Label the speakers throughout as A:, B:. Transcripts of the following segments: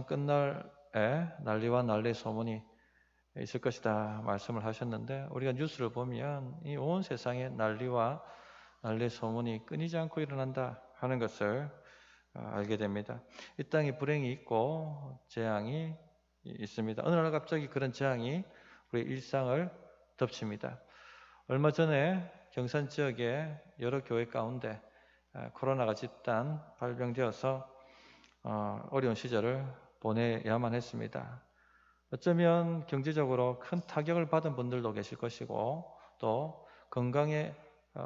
A: 세상 끝날에 난리와 난리의 소문이 있을 것이다 말씀을 하셨는데, 우리가 뉴스를 보면 이 온 세상에 난리와 난리의 소문이 끊이지 않고 일어난다 하는 것을 알게 됩니다. 이 땅에 불행이 있고 재앙이 있습니다. 어느 날 갑자기 그런 재앙이 우리 일상을 덮칩니다. 얼마 전에 경산 지역의 여러 교회 가운데 코로나가 집단 발병되어서 어려운 시절을 보내야만 했습니다. 어쩌면 경제적으로 큰 타격을 받은 분들도 계실 것이고, 또 건강에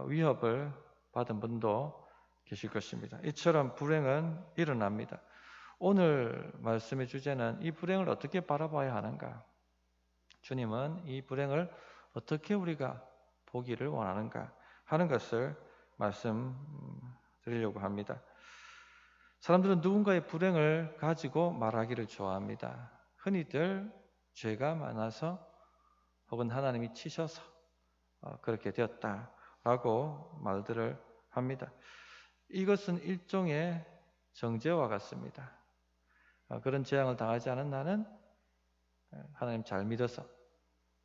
A: 위협을 받은 분도 계실 것입니다. 이처럼 불행은 일어납니다. 오늘 말씀의 주제는 이 불행을 어떻게 바라봐야 하는가? 주님은 이 불행을 어떻게 우리가 보기를 원하는가 하는 것을 말씀드리려고 합니다. 사람들은 누군가의 불행을 가지고 말하기를 좋아합니다. 흔히들 죄가 많아서 혹은 하나님이 치셔서 그렇게 되었다라고 말들을 합니다. 이것은 일종의 정죄와 같습니다. 그런 재앙을 당하지 않은 나는 하나님 잘 믿어서,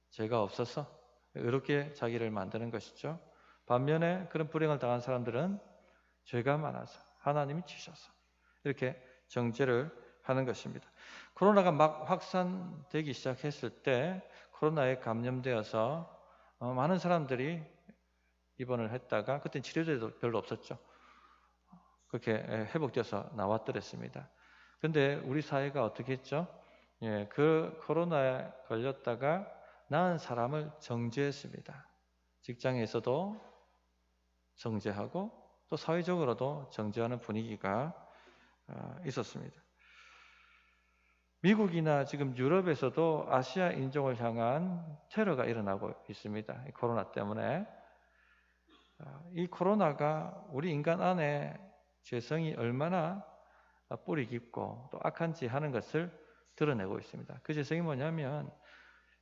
A: 죄가 없어서 이렇게 자기를 만드는 것이죠. 반면에 그런 불행을 당한 사람들은 죄가 많아서, 하나님이 치셔서 이렇게 정죄를 하는 것입니다. 코로나가 막 확산되기 시작했을 때 코로나에 감염되어서 많은 사람들이 입원을 했다가, 그때는 치료제도 별로 없었죠. 그렇게 회복돼서 나왔더랬습니다. 근데 우리 사회가 어떻게 했죠? 그 코로나에 걸렸다가 나은 사람을 정죄했습니다. 직장에서도 정죄하고 또 사회적으로도 정죄하는 분위기가 있었습니다. 미국이나 지금 유럽에서도 아시아 인종을 향한 테러가 일어나고 있습니다. 코로나 때문에. 이 코로나가 우리 인간 안에 죄성이 얼마나 뿌리 깊고 또 악한지 하는 것을 드러내고 있습니다. 그 죄성이 뭐냐면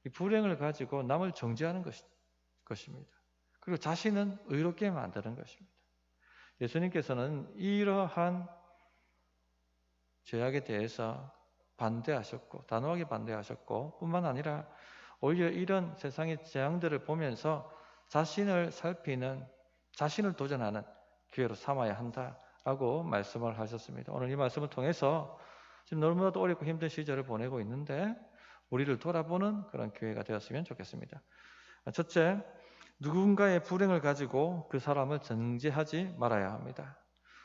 A: 이 불행을 가지고 남을 정죄하는 것입니다. 그리고 자신은 의롭게 만드는 것입니다. 예수님께서는 이러한 죄악에 대해서 반대하셨고, 단호하게 반대하셨고, 뿐만 아니라 오히려 이런 세상의 재앙들을 보면서 자신을 살피는, 자신을 도전하는 기회로 삼아야 한다라고 말씀을 하셨습니다. 오늘 이 말씀을 통해서 지금 너무나도 어렵고 힘든 시절을 보내고 있는데 우리를 돌아보는 그런 기회가 되었으면 좋겠습니다. 첫째, 누군가의 불행을 가지고 그 사람을 정죄하지 말아야 합니다.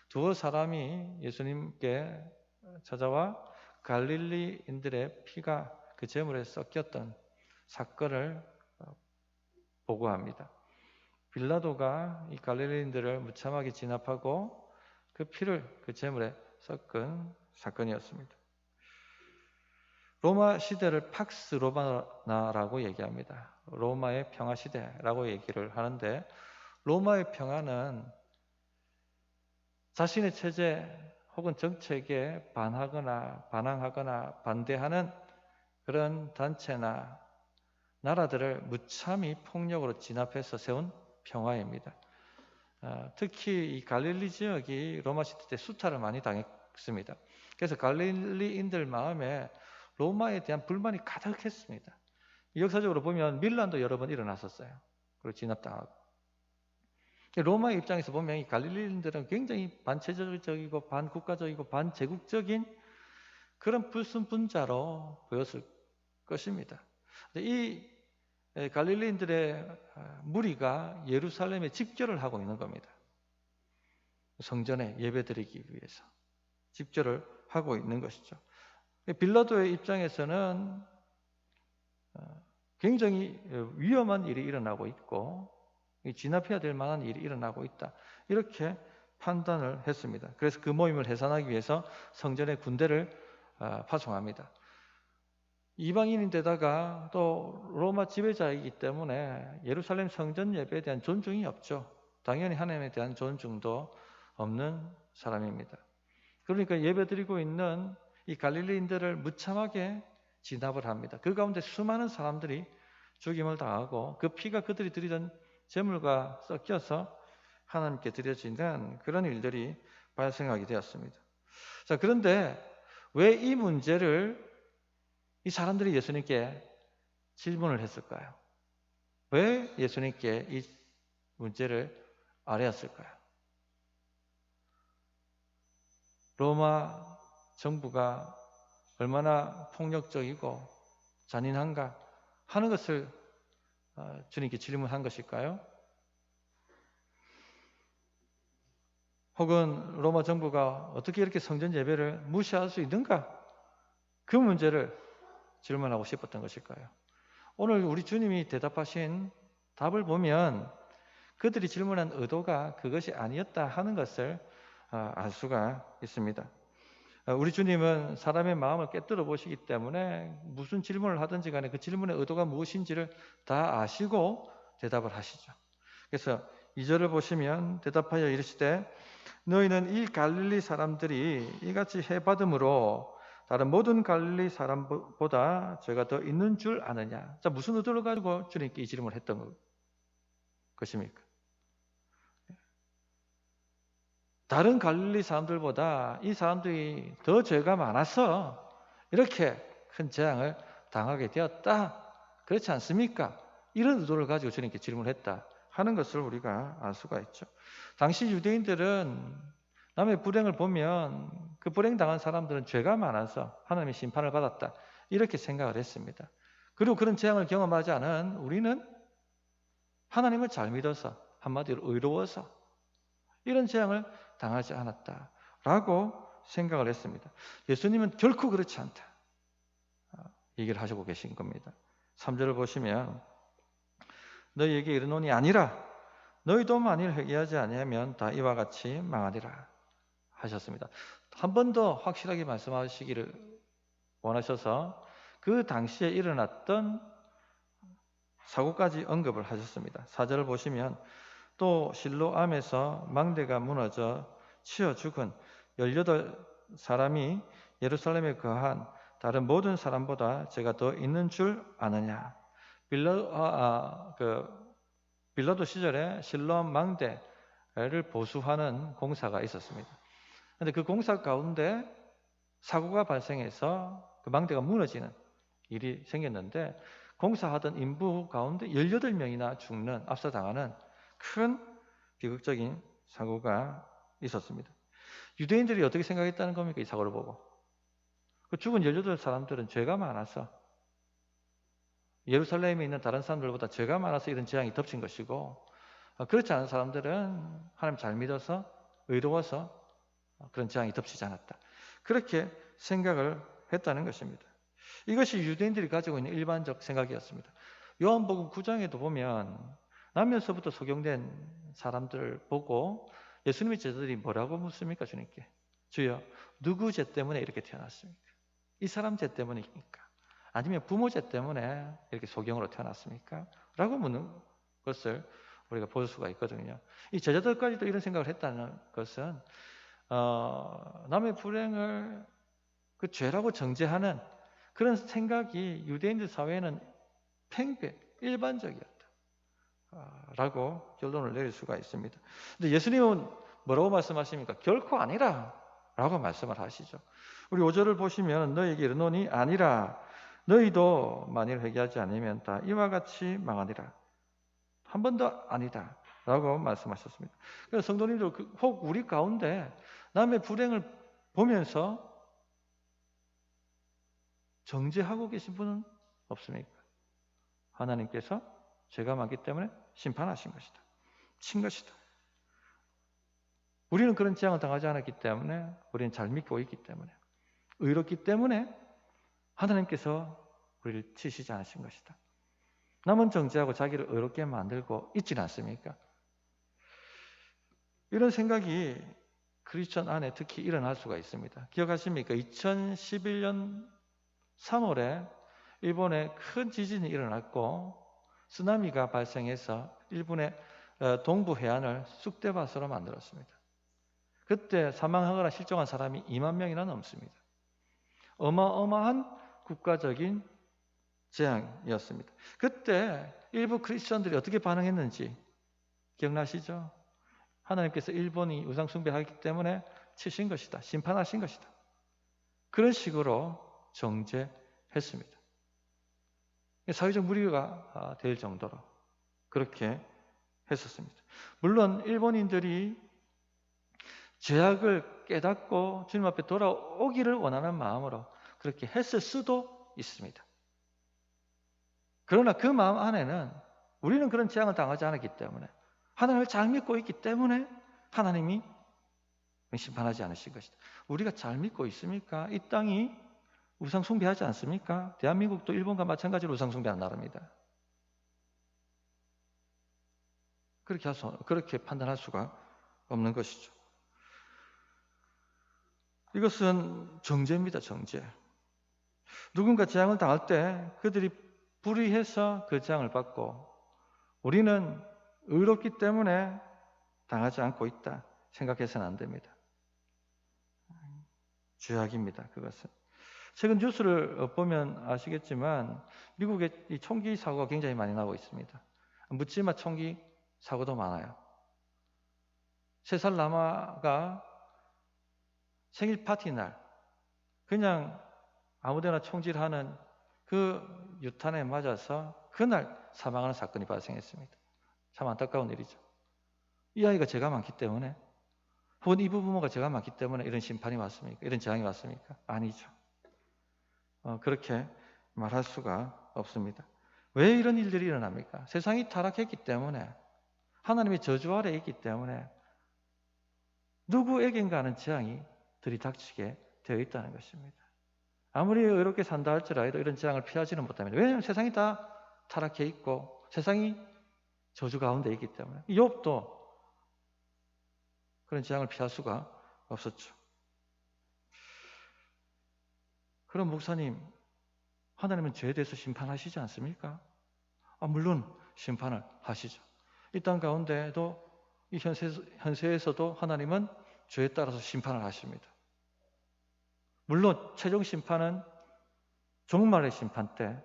A: 두 사람이 예수님께 찾아와 갈릴리인들의 피가 그 제물에 섞였던 사건을 보고합니다. 빌라도가 이 갈릴리인들을 무참하게 진압하고 그 피를 그 제물에 섞은 사건이었습니다. 로마 시대를 팍스 로마나라고 얘기합니다. 로마의 평화 시대라고 얘기를 하는데, 로마의 평화는 자신의 체제 혹은 정책에 반항하거나 반대하는 그런 단체나 나라들을 무참히 폭력으로 진압해서 세운 평화입니다. 특히 이 갈릴리 지역이 로마 시대 때 수탈을 많이 당했습니다. 그래서 갈릴리인들 마음에 로마에 대한 불만이 가득했습니다. 역사적으로 보면 밀란도 여러 번 일어났었어요. 그리고 진압당하고. 로마의 입장에서 보면 이 갈릴리인들은 굉장히 반체제적이고 반국가적이고 반제국적인 그런 불순분자로 보였을 것입니다. 이 갈릴리인들의 무리가 예루살렘에 집결을 하고 있는 겁니다. 성전에 예배드리기 위해서 집결을 하고 있는 것이죠. 빌라도의 입장에서는 굉장히 위험한 일이 일어나고 있고 진압해야 될 만한 일이 일어나고 있다, 이렇게 판단을 했습니다. 그래서 그 모임을 해산하기 위해서 성전에 군대를 파송합니다. 이방인인데다가 또 로마 지배자이기 때문에 예루살렘 성전 예배에 대한 존중이 없죠. 당연히 하나님에 대한 존중도 없는 사람입니다. 그러니까 예배드리고 있는 이 갈릴리인들을 무참하게 진압을 합니다. 그 가운데 수많은 사람들이 죽임을 당하고 그 피가 그들이 드리던 제물과 섞여서 하나님께 드려지는 그런 일들이 발생하게 되었습니다. 자, 그런데 왜 이 문제를 이 사람들이 예수님께 질문을 했을까요? 왜 예수님께 이 문제를 아뢰었을까요? 로마 정부가 얼마나 폭력적이고 잔인한가 하는 것을 주님께 질문한 것일까요? 혹은 로마 정부가 어떻게 이렇게 성전 예배를 무시할 수 있는가? 그 문제를 질문하고 싶었던 것일까요? 오늘 우리 주님이 대답하신 답을 보면 그들이 질문한 의도가 그것이 아니었다 하는 것을 알 수가 있습니다. 우리 주님은 사람의 마음을 꿰뚫어 보시기 때문에 무슨 질문을 하든지 간에 그 질문의 의도가 무엇인지를 다 아시고 대답을 하시죠. 그래서 2절을 보시면 대답하여 이르시되 너희는 이 갈릴리 사람들이 이같이 해받음으로 다른 모든 갈릴리 사람보다 죄가 더 있는 줄 아느냐. 자, 무슨 의도를 가지고 주님께 이 질문을 했던 것입니까? 다른 갈릴리 사람들보다 이 사람들이 더 죄가 많아서 이렇게 큰 재앙을 당하게 되었다. 그렇지 않습니까? 이런 의도를 가지고 주님께 질문했다 하는 것을 우리가 알 수가 있죠. 당시 유대인들은 남의 불행을 보면 그 불행당한 사람들은 죄가 많아서 하나님의 심판을 받았다. 이렇게 생각을 했습니다. 그리고 그런 재앙을 경험하지 않은 우리는 하나님을 잘 믿어서 한마디로 의로워서 이런 재앙을 당하지 않았다라고 생각을 했습니다. 예수님은 결코 그렇지 않다 얘기를 하시고 계신 겁니다. 3절을 보시면 너희에게 이르노니 아니라 너희도 만일 회개하지 아니하면 다 이와 같이 망하리라 하셨습니다. 한 번 더 확실하게 말씀하시기를 원하셔서 그 당시에 일어났던 사고까지 언급을 하셨습니다. 4절을 보시면 또 실로암에서 망대가 무너져 치어 죽은 18사람이 예루살렘에 거한 다른 모든 사람보다 죄가 더 있는 줄 아느냐. 빌라도 시절에 실로암 망대를 보수하는 공사가 있었습니다. 그런데 그 공사 가운데 사고가 발생해서 그 망대가 무너지는 일이 생겼는데 공사하던 인부 가운데 18명이나 죽는, 압사당하는 큰 비극적인 사고가 있었습니다. 유대인들이 어떻게 생각했다는 겁니까? 이 사고를 보고. 그 죽은 18사람들은 죄가 많아서 예루살렘에 있는 다른 사람들보다 죄가 많아서 이런 재앙이 덮친 것이고 그렇지 않은 사람들은 하나님 잘 믿어서 의로워서 그런 재앙이 덮치지 않았다. 그렇게 생각을 했다는 것입니다. 이것이 유대인들이 가지고 있는 일반적 생각이었습니다. 요한복음 9장에도 보면 나면서부터 소경된 사람들 보고 예수님의 제자들이 뭐라고 묻습니까? 주님께. 주여, 누구 죄 때문에 이렇게 태어났습니까? 이 사람 죄 때문입니까? 아니면 부모 죄 때문에 이렇게 소경으로 태어났습니까? 라고 묻는 것을 우리가 볼 수가 있거든요. 이 제자들까지도 이런 생각을 했다는 것은 남의 불행을 그 죄라고 정죄하는 그런 생각이 유대인들 사회에는 팽배, 일반적이었다 라고 결론을 내릴 수가 있습니다. 근데 예수님은 뭐라고 말씀하십니까? 결코 아니라 라고 말씀을 하시죠. 우리 5절을 보시면 너희에게 이르노니 아니라 너희도 만일 회개하지 않으면 다 이와 같이 망하니라. 한 번도 아니다 라고 말씀하셨습니다. 그래서 성도님들 혹 우리 가운데 남의 불행을 보면서 정죄하고 계신 분은 없습니까? 하나님께서 죄가 많기 때문에 심판하신 것이다. 친 것이다. 우리는 그런 재앙을 당하지 않았기 때문에 우리는 잘 믿고 있기 때문에 의롭기 때문에 하나님께서 우리를 치시지 않으신 것이다. 남은 정죄하고 자기를 의롭게 만들고 있지는 않습니까? 이런 생각이 크리스천 안에 특히 일어날 수가 있습니다. 기억하십니까? 2011년 3월에 일본에 큰 지진이 일어났고 쓰나미가 발생해서 일본의 동부 해안을 쑥대밭으로 만들었습니다. 그때 사망하거나 실종한 사람이 2만 명이나 넘습니다. 어마어마한 국가적인 재앙이었습니다. 그때 일부 크리스천들이 어떻게 반응했는지 기억나시죠? 하나님께서 일본이 우상 숭배하기 때문에 치신 것이다. 심판하신 것이다. 그런 식으로 정죄했습니다. 사회적 무리가 될 정도로 그렇게 했었습니다. 물론 일본인들이 죄악을 깨닫고 주님 앞에 돌아오기를 원하는 마음으로 그렇게 했을 수도 있습니다. 그러나 그 마음 안에는 우리는 그런 재앙을 당하지 않았기 때문에, 하나님을 잘 믿고 있기 때문에 하나님이 심판하지 않으신 것이다. 우리가 잘 믿고 있습니까? 이 땅이 우상 숭배하지 않습니까? 대한민국도 일본과 마찬가지로 우상 숭배하는 나라입니다. 그렇게 판단할 수가 없는 것이죠. 이것은 정죄입니다. 정죄. 누군가 재앙을 당할 때 그들이 불의해서 그 재앙을 받고 우리는 의롭기 때문에 당하지 않고 있다 생각해서는 안 됩니다. 죄악입니다. 그것은. 최근 뉴스를 보면 아시겠지만 미국의 이 총기 사고가 굉장히 많이 나고 있습니다. 묻지마 총기 사고도 많아요. 3살 남아가 생일 파티 날 그냥 아무데나 총질하는 그 유탄에 맞아서 그날 사망하는 사건이 발생했습니다. 참 안타까운 일이죠. 이 아이가 죄가 많기 때문에, 혹은 이 부모가 죄가 많기 때문에 이런 심판이 왔습니까? 이런 재앙이 왔습니까? 아니죠. 그렇게 말할 수가 없습니다. 왜 이런 일들이 일어납니까? 세상이 타락했기 때문에, 하나님의 저주 아래 있기 때문에 누구에겐가 하는 재앙이 들이닥치게 되어 있다는 것입니다. 아무리 의롭게 산다 할지라도 이런 재앙을 피하지는 못합니다. 왜냐하면 세상이 다 타락해 있고 세상이 저주 가운데 있기 때문에. 욥도 그런 재앙을 피할 수가 없었죠. 그럼 목사님, 하나님은 죄에 대해서 심판하시지 않습니까? 물론 심판을 하시죠. 이 땅 가운데도 이 현세에서도 하나님은 죄에 따라서 심판을 하십니다. 물론 최종 심판은 종말의 심판 때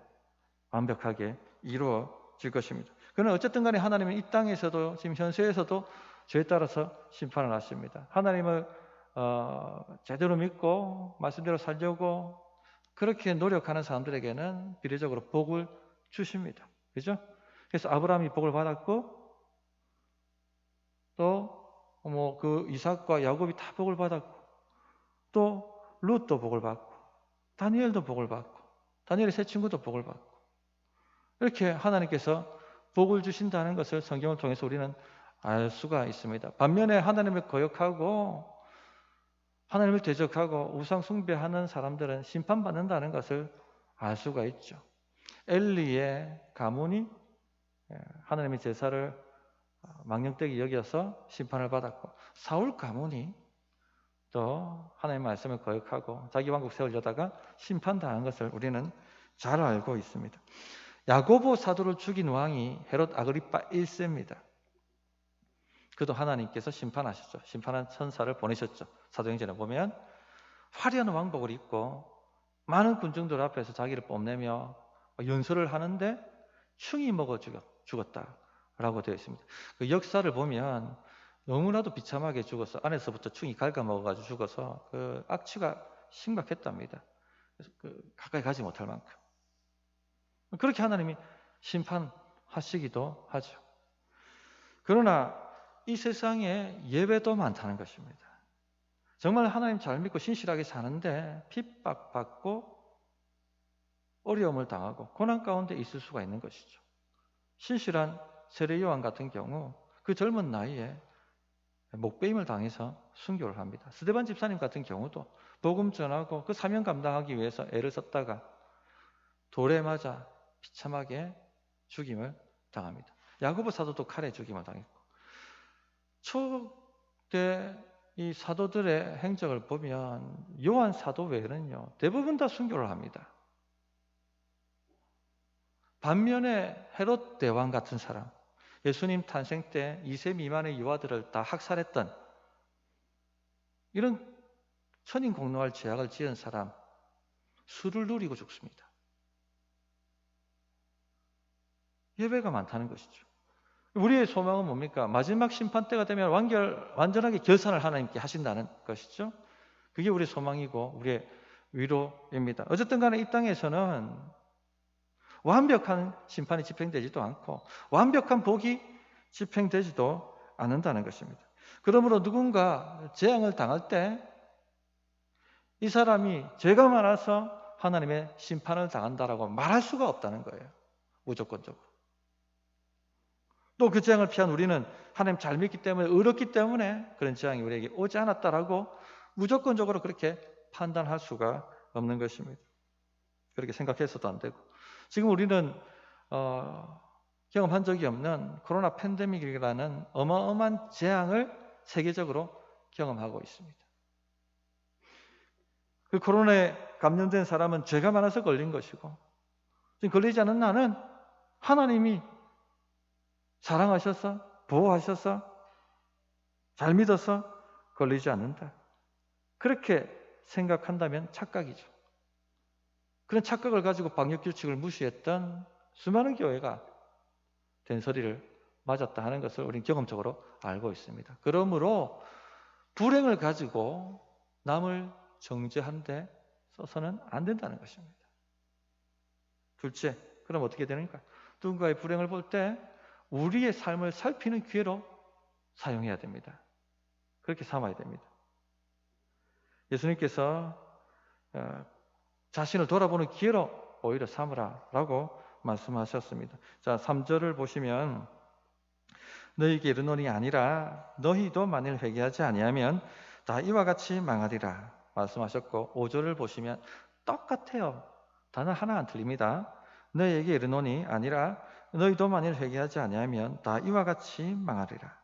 A: 완벽하게 이루어질 것입니다. 그러나 어쨌든 간에 하나님은 이 땅에서도 지금 현세에서도 죄에 따라서 심판을 하십니다. 하나님을 제대로 믿고 말씀대로 살려고 그렇게 노력하는 사람들에게는 비례적으로 복을 주십니다. 그죠? 그래서 아브라함이 복을 받았고 또 그 이삭과 야곱이 다 복을 받았고 또 룻도 복을 받고 다니엘도 복을 받고 다니엘의 세 친구도 복을 받고 이렇게 하나님께서 복을 주신다는 것을 성경을 통해서 우리는 알 수가 있습니다. 반면에 하나님을 거역하고 하나님을 대적하고 우상 숭배하는 사람들은 심판받는다는 것을 알 수가 있죠. 엘리의 가문이 하나님의 제사를 망령되게 여겨서 심판을 받았고 사울 가문이 또 하나님의 말씀을 거역하고 자기 왕국 세우려다가 심판당한 것을 우리는 잘 알고 있습니다. 야고보 사도를 죽인 왕이 헤롯 아그리파 1세입니다. 그도 하나님께서 심판하셨죠. 심판한 천사를 보내셨죠. 사도행전에 보면 화려한 왕복을 입고 많은 군중들 앞에서 자기를 뽐내며 연설을 하는데 충이 먹어 죽었다라고 되어 있습니다. 그 역사를 보면 너무나도 비참하게 죽어서 안에서부터 충이 갉아먹어가지고 죽어서 그 악취가 심각했답니다. 그래서 가까이 가지 못할 만큼. 그렇게 하나님이 심판하시기도 하죠. 그러나 이 세상에 예외도 많다는 것입니다. 정말 하나님 잘 믿고 신실하게 사는데 핍박받고 어려움을 당하고 고난 가운데 있을 수가 있는 것이죠. 신실한 세례 요한 같은 경우 그 젊은 나이에 목배임을 당해서 순교를 합니다. 스데반 집사님 같은 경우도 복음 전하고 그 사명 감당하기 위해서 애를 썼다가 돌에 맞아 비참하게 죽임을 당합니다. 야고보 사도도 칼에 죽임을 당했고 초대 이 사도들의 행적을 보면 요한 사도 외에는요 대부분 다 순교를 합니다. 반면에 헤롯 대왕 같은 사람, 예수님 탄생 때 2세 미만의 유아들을 다 학살했던 이런 천인공노할 죄악을 지은 사람 수를 누리고 죽습니다. 예배가 많다는 것이죠. 우리의 소망은 뭡니까? 마지막 심판 때가 되면 완전하게 결산을 하나님께 하신다는 것이죠. 그게 우리의 소망이고 우리의 위로입니다. 어쨌든 간에 이 땅에서는 완벽한 심판이 집행되지도 않고 완벽한 복이 집행되지도 않는다는 것입니다. 그러므로 누군가 재앙을 당할 때 이 사람이 죄가 많아서 하나님의 심판을 당한다라고 말할 수가 없다는 거예요. 무조건적으로. 또 그 재앙을 피한 우리는 하나님 잘 믿기 때문에, 의롭기 때문에 그런 재앙이 우리에게 오지 않았다라고 무조건적으로 그렇게 판단할 수가 없는 것입니다. 그렇게 생각해서도 안 되고, 지금 우리는 경험한 적이 없는 코로나 팬데믹이라는 어마어마한 재앙을 세계적으로 경험하고 있습니다. 그 코로나에 감염된 사람은 죄가 많아서 걸린 것이고, 지금 걸리지 않은 나는 하나님이 사랑하셔서, 보호하셔서, 잘 믿어서 걸리지 않는다. 그렇게 생각한다면 착각이죠. 그런 착각을 가지고 방역규칙을 무시했던 수많은 교회가 된소리를 맞았다 하는 것을 우리는 경험적으로 알고 있습니다. 그러므로 불행을 가지고 남을 정죄한 데 써서는 안 된다는 것입니다. 둘째, 그럼 어떻게 되는가? 누군가의 불행을 볼 때 우리의 삶을 살피는 기회로 사용해야 됩니다. 그렇게 삼아야 됩니다. 예수님께서 자신을 돌아보는 기회로 오히려 삼으라라고 말씀하셨습니다. 자, 3절을 보시면 너희에게 이르노니 아니라 너희도 만일 회개하지 아니하면 다 이와 같이 망하리라 말씀하셨고, 5절을 보시면 똑같아요. 단어 하나 안 틀립니다. 너희에게 이르노니 아니라 너희도 만일 회개하지 아니하면 다 이와 같이 망하리라.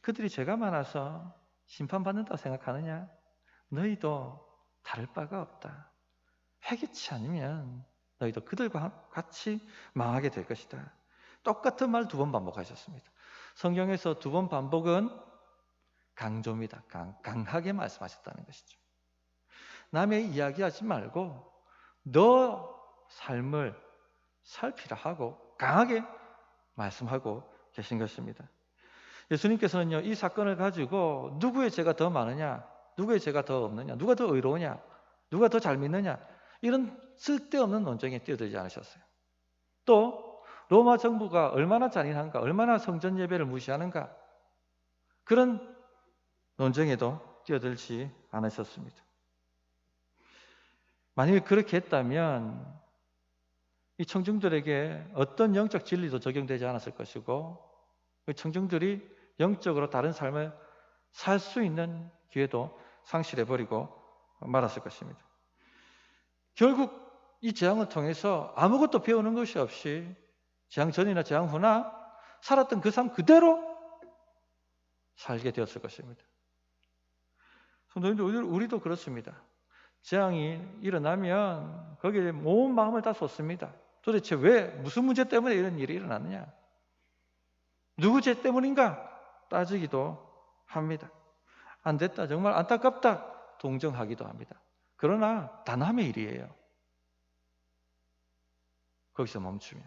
A: 그들이 죄가 많아서 심판받는다고 생각하느냐? 너희도 다를 바가 없다. 회개치 않으면 너희도 그들과 같이 망하게 될 것이다. 똑같은 말 2번 반복하셨습니다. 성경에서 2번 반복은 강조입니다. 강하게 말씀하셨다는 것이죠. 남의 이야기하지 말고 너 삶을 살피라 하고 강하게 말씀하고 계신 것입니다. 예수님께서는요, 이 사건을 가지고 누구의 죄가 더 많으냐, 누구의 죄가 더 없느냐, 누가 더 의로우냐, 누가 더 잘 믿느냐, 이런 쓸데없는 논쟁에 뛰어들지 않으셨어요. 또 로마 정부가 얼마나 잔인한가, 얼마나 성전 예배를 무시하는가, 그런 논쟁에도 뛰어들지 않으셨습니다. 만일 그렇게 했다면 이 청중들에게 어떤 영적 진리도 적용되지 않았을 것이고, 청중들이 영적으로 다른 삶을 살 수 있는 기회도 상실해버리고 말았을 것입니다. 결국 이 재앙을 통해서 아무것도 배우는 것이 없이 재앙 전이나 재앙 후나 살았던 그 삶 그대로 살게 되었을 것입니다. 성도님들, 우리도 그렇습니다. 재앙이 일어나면 거기에 온 마음을 다 쏟습니다. 도대체 왜, 무슨 문제 때문에 이런 일이 일어났느냐? 누구 죄 때문인가? 따지기도 합니다. 안 됐다, 정말 안타깝다, 동정하기도 합니다. 그러나 다 남의 일이에요. 거기서 멈추면.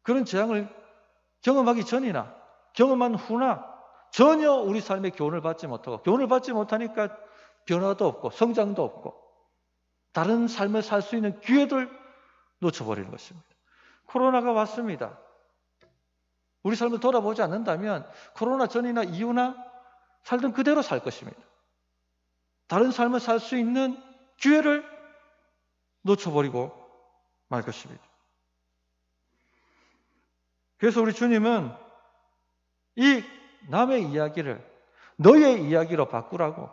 A: 그런 재앙을 경험하기 전이나 경험한 후나 전혀 우리 삶에 교훈을 받지 못하고, 교훈을 받지 못하니까 변화도 없고 성장도 없고 다른 삶을 살 수 있는 기회를 놓쳐버리는 것입니다. 코로나가 왔습니다. 우리 삶을 돌아보지 않는다면 코로나 전이나 이후나 살던 그대로 살 것입니다. 다른 삶을 살 수 있는 기회를 놓쳐버리고 말 것입니다. 그래서 우리 주님은 이 남의 이야기를 너의 이야기로 바꾸라고,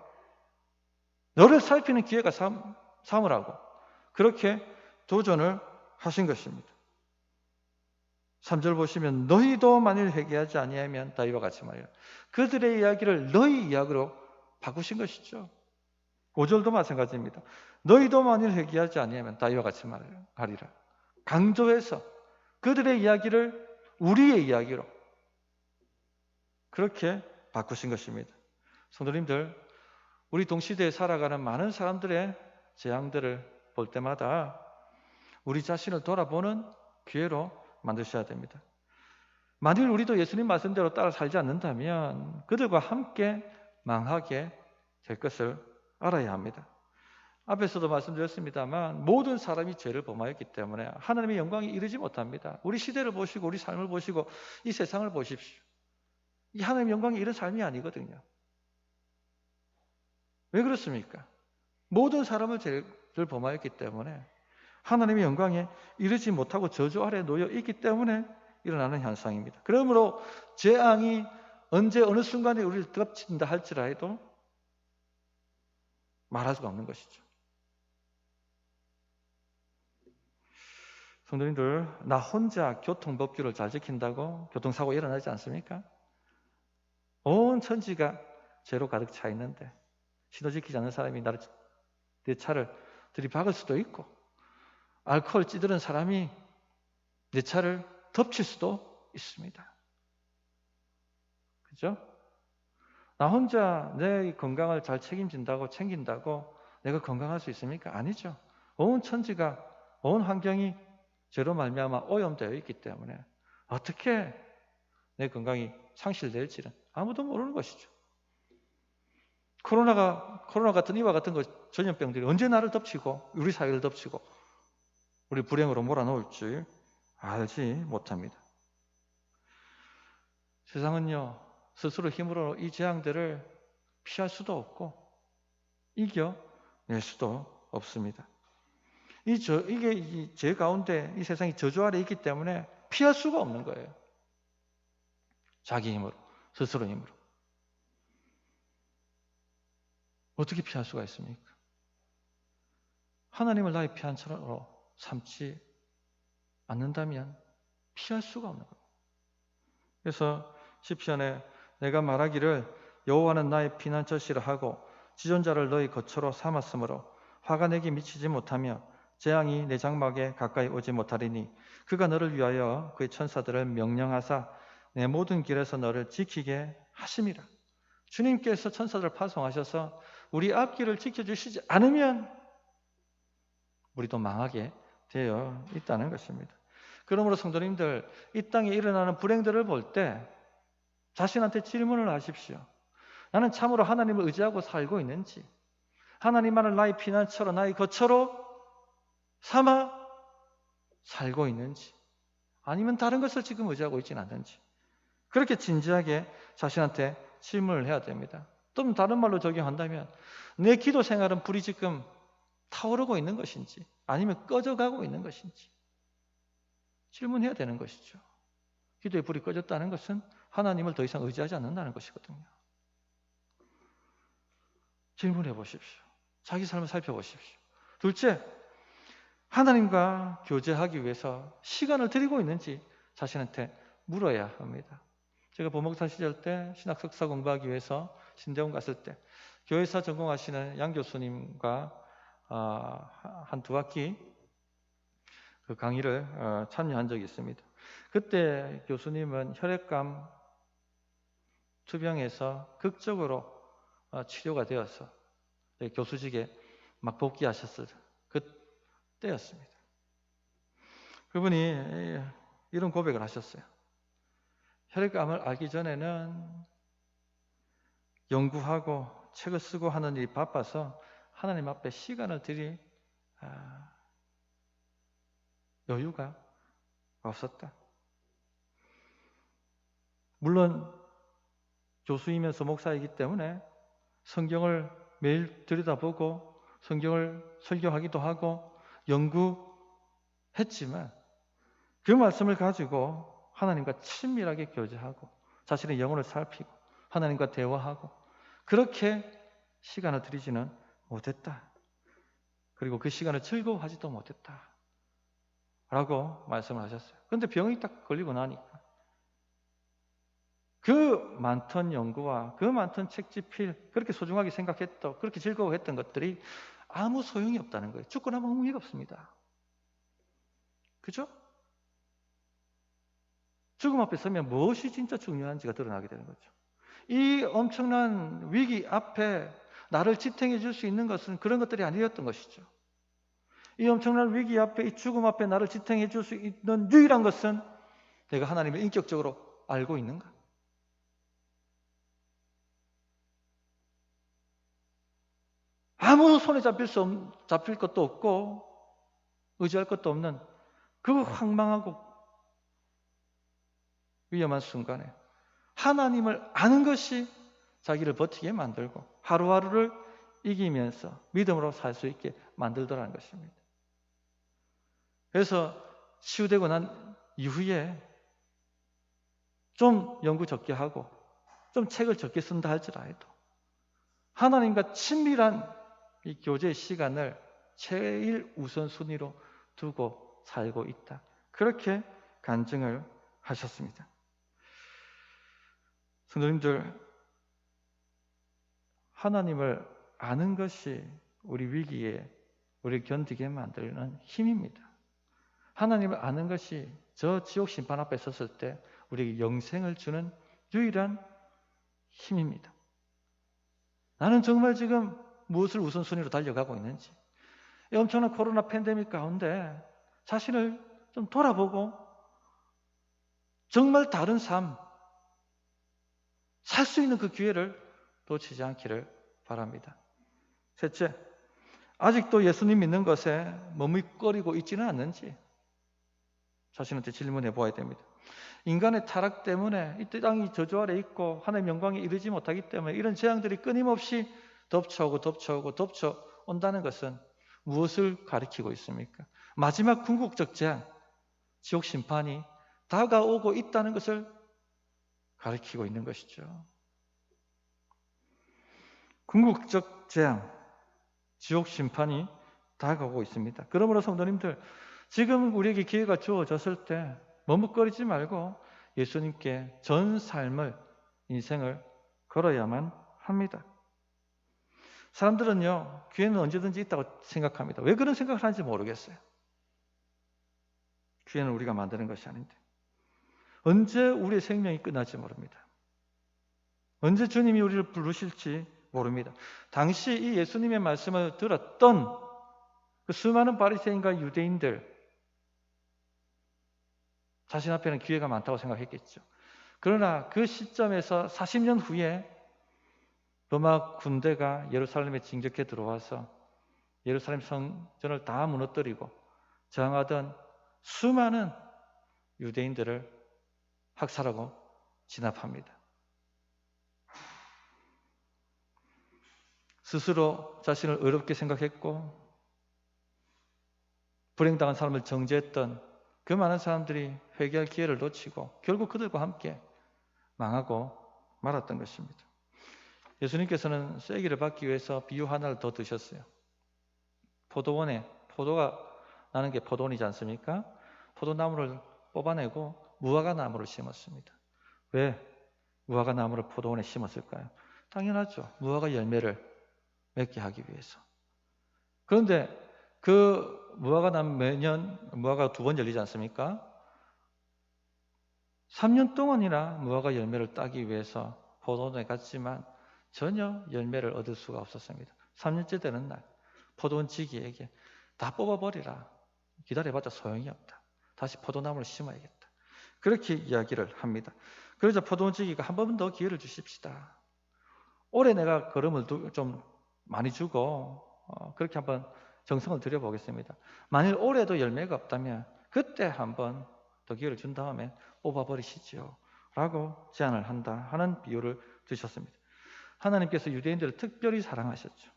A: 너를 살피는 기회가 삼으라고 그렇게 도전을 하신 것입니다. 3절 보시면 너희도 만일 회개하지 아니하면 다 이와 같이 말이라. 그들의 이야기를 너희 이야기로 바꾸신 것이죠. 5절도 마찬가지입니다. 너희도 만일 회개하지 아니하면 다 이와 같이 말하리라. 강조해서 그들의 이야기를 우리의 이야기로 그렇게 바꾸신 것입니다. 성도님들, 우리 동시대에 살아가는 많은 사람들의 재앙들을 볼 때마다 우리 자신을 돌아보는 기회로 만드셔야 됩니다. 만일 우리도 예수님 말씀대로 따라 살지 않는다면 그들과 함께 망하게 될 것을 알아야 합니다. 앞에서도 말씀드렸습니다만 모든 사람이 죄를 범하였기 때문에 하나님의 영광에 이르지 못합니다. 우리 시대를 보시고 우리 삶을 보시고 이 세상을 보십시오. 이 하나님의 영광에 이른 삶이 아니거든요. 왜 그렇습니까? 모든 사람은 죄를 범하였기 때문에 하나님의 영광에 이르지 못하고 저주 아래 놓여 있기 때문에 일어나는 현상입니다. 그러므로 재앙이 언제 어느 순간에 우리를 덮친다 할지라도 말할 수가 없는 것이죠. 성도님들, 나 혼자 교통법규를 잘 지킨다고 교통사고 일어나지 않습니까? 온 천지가 죄로 가득 차 있는데 신호 지키지 않는 사람이 내 차를 들이박을 수도 있고, 알코올 찌들은 사람이 내 차를 덮칠 수도 있습니다. 그죠? 나 혼자 내 건강을 잘 챙긴다고 내가 건강할 수 있습니까? 아니죠. 온 천지가, 온 환경이 죄로 말미암아 오염되어 있기 때문에 어떻게 내 건강이 상실될지는 아무도 모르는 것이죠. 코로나 같은 이와 같은 전염병들이 언제 나를 덮치고 우리 사회를 덮치고 우리 불행으로 몰아넣을 줄 알지 못합니다. 세상은요, 스스로 힘으로 이 재앙들을 피할 수도 없고 이겨낼 수도 없습니다. 이게 이 죄 가운데 이 세상이 저주 아래 있기 때문에 피할 수가 없는 거예요. 자기 힘으로, 스스로 힘으로. 어떻게 피할 수가 있습니까? 하나님을 나의 피난처로 삼지 않는다면 피할 수가 없는 거예요. 그래서 시편에 내가 말하기를 여호와는 나의 피난처시라 하고 지존자를 너희 거처로 삼았으므로 화가 내게 미치지 못하며 재앙이 내 장막에 가까이 오지 못하리니 그가 너를 위하여 그의 천사들을 명령하사 내 모든 길에서 너를 지키게 하심이라. 주님께서 천사들을 파송하셔서 우리 앞길을 지켜주시지 않으면 우리도 망하게 되어 있다는 것입니다. 그러므로 성도님들, 이 땅에 일어나는 불행들을 볼 때 자신한테 질문을 하십시오. 나는 참으로 하나님을 의지하고 살고 있는지, 하나님만을 나의 피난처로 나의 거처로 삼아 살고 있는지, 아니면 다른 것을 지금 의지하고 있지는 않는지, 그렇게 진지하게 자신한테 질문을 해야 됩니다. 또 다른 말로 적용한다면 내 기도 생활은 불이 지금 타오르고 있는 것인지 아니면 꺼져가고 있는 것인지 질문해야 되는 것이죠. 기도의 불이 꺼졌다는 것은 하나님을 더 이상 의지하지 않는다는 것이거든요. 질문해 보십시오. 자기 삶을 살펴보십시오. 둘째, 하나님과 교제하기 위해서 시간을 들이고 있는지 자신한테 물어야 합니다. 제가 부목사 시절 때 신학 석사 공부하기 위해서 신대원 갔을 때 교회사 전공하시는 양 교수님과 한 두 학기 그 강의를 참여한 적이 있습니다. 그때 교수님은 혈액암 투병해서 극적으로 치료가 되어서 교수직에 막 복귀하셨을 그때였습니다. 그분이 이런 고백을 하셨어요. 혈액암을 알기 전에는 연구하고 책을 쓰고 하는 일이 바빠서 하나님 앞에 시간을 들일 여유가 없었다. 물론 교수이면서 목사이기 때문에 성경을 매일 들여다보고 성경을 설교하기도 하고 연구했지만 그 말씀을 가지고 하나님과 친밀하게 교제하고 자신의 영혼을 살피고 하나님과 대화하고 그렇게 시간을 들이지는 못했다. 그리고 그 시간을 즐거워하지도 못했다. 라고 말씀을 하셨어요. 그런데 병이 딱 걸리고 나니까 그 많던 연구와 그 많던 책집필 그렇게 소중하게 생각했던 그렇게 즐거워했던 것들이 아무 소용이 없다는 거예요. 죽고 나면 의미가 없습니다. 그죠? 죽음 앞에 서면 무엇이 진짜 중요한지가 드러나게 되는 거죠. 이 엄청난 위기 앞에 나를 지탱해 줄 수 있는 것은 그런 것들이 아니었던 것이죠. 이 엄청난 위기 앞에 이 죽음 앞에 나를 지탱해 줄 수 있는 유일한 것은 내가 하나님을 인격적으로 알고 있는가? 아무 손에 잡힐 것도 없고 의지할 것도 없는 그 황망하고 위험한 순간에 하나님을 아는 것이 자기를 버티게 만들고 하루하루를 이기면서 믿음으로 살 수 있게 만들더라는 것입니다. 그래서 치유되고 난 이후에 좀 연구 적게 하고 좀 책을 적게 쓴다 할지라도 하나님과 친밀한 이 교제의 시간을 제일 우선순위로 두고 살고 있다. 그렇게 간증을 하셨습니다. 성도님들, 하나님을 아는 것이 우리 위기에 우리를 견디게 만드는 힘입니다. 하나님을 아는 것이 저 지옥 심판 앞에 섰을 때 우리에게 영생을 주는 유일한 힘입니다. 나는 정말 지금 무엇을 우선순위로 달려가고 있는지, 이 엄청난 코로나 팬데믹 가운데 자신을 좀 돌아보고 정말 다른 삶, 살 수 있는 그 기회를 놓치지 않기를 바랍니다. 셋째, 아직도 예수님 믿는 것에 머뭇거리고 있지는 않는지 자신한테 질문해 보아야 됩니다. 인간의 타락 때문에 이 땅이 저주 아래 있고 하나님의 영광에 이르지 못하기 때문에 이런 재앙들이 끊임없이 덮쳐온다는 것은 무엇을 가리키고 있습니까? 마지막 궁극적 재앙, 지옥 심판이 다가오고 있다는 것을 가리키고 있는 것이죠. 궁극적 재앙, 지옥 심판이 다가오고 있습니다. 그러므로 성도님들, 지금 우리에게 기회가 주어졌을 때 머뭇거리지 말고 예수님께 전 삶을, 인생을 걸어야만 합니다. 사람들은요, 기회는 언제든지 있다고 생각합니다. 왜 그런 생각을 하는지 모르겠어요. 기회는 우리가 만드는 것이 아닌데 언제 우리의 생명이 끝날지 모릅니다. 언제 주님이 우리를 부르실지 모릅니다. 당시 이 예수님의 말씀을 들었던 그 수많은 바리새인과 유대인들, 자신 앞에는 기회가 많다고 생각했겠죠. 그러나 그 시점에서 40년 후에 로마 군대가 예루살렘에 진격해 들어와서 예루살렘 성전을 다 무너뜨리고 저항하던 수많은 유대인들을 학살하고 진압합니다. 스스로 자신을 어렵게 생각했고 불행당한 사람을 정죄했던 그 많은 사람들이 회개할 기회를 놓치고 결국 그들과 함께 망하고 말았던 것입니다. 예수님께서는 쐐기를 받기 위해서 비유 하나를 더 드셨어요. 포도원에 포도가 나는 게 포도원이지 않습니까? 포도나무를 뽑아내고 무화과나무를 심었습니다. 왜 무화과 나무를 포도원에 심었을까요? 당연하죠. 무화과 열매를 맺게 하기 위해서. 그런데 그 무화과 나무 매년 무화과가 2번 열리지 않습니까? 3년 동안이나 무화과 열매를 따기 위해서 포도원에 갔지만 전혀 열매를 얻을 수가 없었습니다. 3년째 되는 날 포도원 지기에게 다 뽑아버리라. 기다려봤자 소용이 없다. 다시 포도나무를 심어야겠다. 그렇게 이야기를 합니다. 그러자 포도원 지기가 한 번 더 기회를 주십시다. 올해 내가 걸음을 좀 많이 주고 그렇게 한번 정성을 들여보겠습니다. 만일 올해도 열매가 없다면 그때 한번 더 기회를 준 다음에 뽑아버리시죠 라고 제안을 한다 하는 비유를 드셨습니다. 하나님께서 유대인들을 특별히 사랑하셨죠.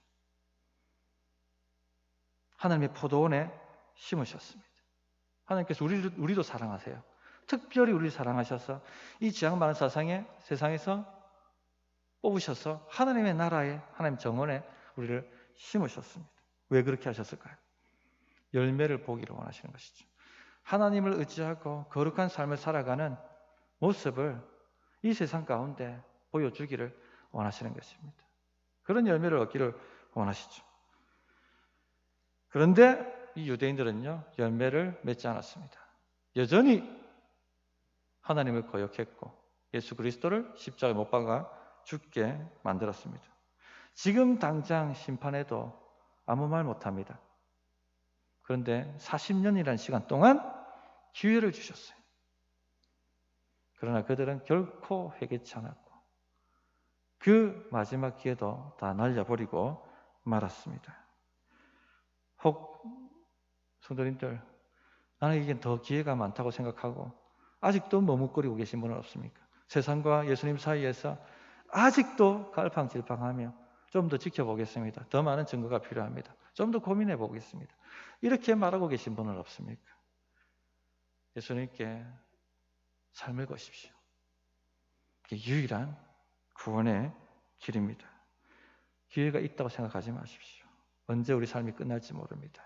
A: 하나님의 포도원에 심으셨습니다. 하나님께서 우리도 사랑하세요. 특별히 우리를 사랑하셔서 이 지향 많은 세상에서 뽑으셔서 하나님의 나라에, 하나님 정원에 우리를 심으셨습니다. 왜 그렇게 하셨을까요? 열매를 보기를 원하시는 것이죠. 하나님을 의지하고 거룩한 삶을 살아가는 모습을 이 세상 가운데 보여주기를 원하시는 것입니다. 그런 열매를 얻기를 원하시죠. 그런데 이 유대인들은요, 열매를 맺지 않았습니다. 여전히 하나님을 거역했고 예수 그리스도를 십자가에 못 박아 죽게 만들었습니다. 지금 당장 심판해도 아무 말 못합니다. 그런데 40년이라는 시간 동안 기회를 주셨어요. 그러나 그들은 결코 회개치 않았고 그 마지막 기회도 다 날려버리고 말았습니다. 혹 성도님들, 나는 이게 더 기회가 많다고 생각하고 아직도 머뭇거리고 계신 분은 없습니까? 세상과 예수님 사이에서 아직도 갈팡질팡하며 좀 더 지켜보겠습니다. 더 많은 증거가 필요합니다. 좀 더 고민해 보겠습니다. 이렇게 말하고 계신 분은 없습니까? 예수님께 삶을 거십시오. 이게 유일한 구원의 길입니다. 기회가 있다고 생각하지 마십시오. 언제 우리 삶이 끝날지 모릅니다.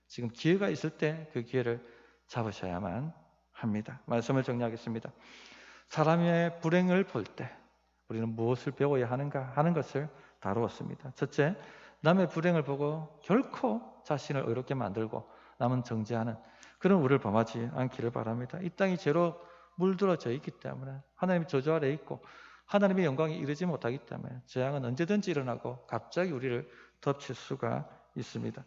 A: 지금 기회가 있을 때 그 기회를 잡으셔야만 합니다. 말씀을 정리하겠습니다. 사람의 불행을 볼 때 우리는 무엇을 배워야 하는가 하는 것을 다루었습니다. 첫째, 남의 불행을 보고 결코 자신을 의롭게 만들고 남은 정죄하는 그런 우를 범하지 않기를 바랍니다. 이 땅이 죄로 물들어져 있기 때문에 하나님의 저주 아래 있고 하나님의 영광에 이르지 못하기 때문에 재앙은 언제든지 일어나고 갑자기 우리를 덮칠 수가 있습니다.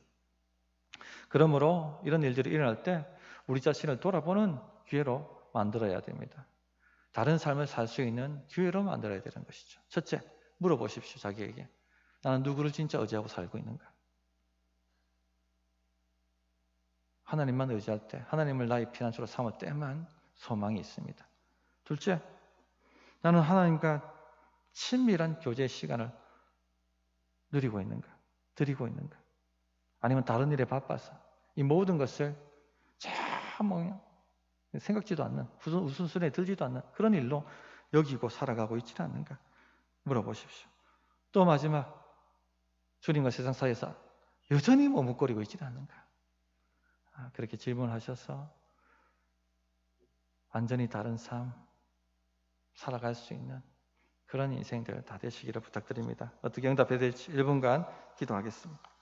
A: 그러므로 이런 일들이 일어날 때 우리 자신을 돌아보는 기회로 만들어야 됩니다. 다른 삶을 살 수 있는 기회로 만들어야 되는 것이죠. 첫째, 물어보십시오. 자기에게. 나는 누구를 진짜 의지하고 살고 있는가? 하나님만 의지할 때, 하나님을 나의 피난처로 삼을 때만 소망이 있습니다. 둘째, 나는 하나님과 친밀한 교제 시간을 누리고 있는가? 드리고 있는가? 아니면 다른 일에 바빠서 이 모든 것을 참 생각지도 않는, 우선순위에 들지도 않는 그런 일로 여기고 살아가고 있지 않는가? 물어보십시오. 또 마지막, 주님과 세상 사이에서 여전히 머뭇거리고 있지 않는가? 그렇게 질문하셔서 완전히 다른 삶 살아갈 수 있는 그런 인생들 다 되시기를 부탁드립니다. 어떻게 응답해야 될지 1분간 기도하겠습니다.